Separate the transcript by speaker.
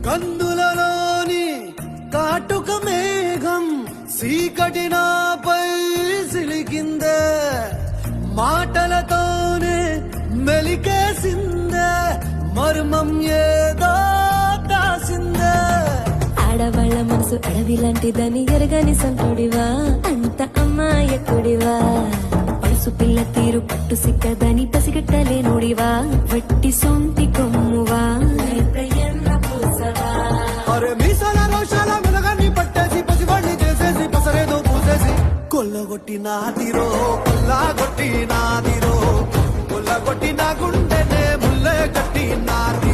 Speaker 1: కందులలోని కాటుక మేఘం సీకటి నాపై సిలికిందే మాటలతోనే మెలికేసిందే మర్మం ఏదో దాసిందే
Speaker 2: ఆడవాళ్ళ మనసు అడవి లాంటిదని ఎరగని సంతుడివా అంత అమ్మాయకుడివా పడుసు పిల్ల తీరు పట్టు సిక్కదని పసిగట్టలేనుడివా వట్టి సొంటి కొమ్మువా
Speaker 1: అరే మీసాల రోషాల వెలగాన్ని పట్టేసి పసివాణ్ణి చేసేసి పసరేదో పూసేసి కొల్లగొట్టి నాదిరో కొల్లగొట్టి నాదిరో కొల్లగొట్టి నా గుండెనే ముల్లే కట్టి నాది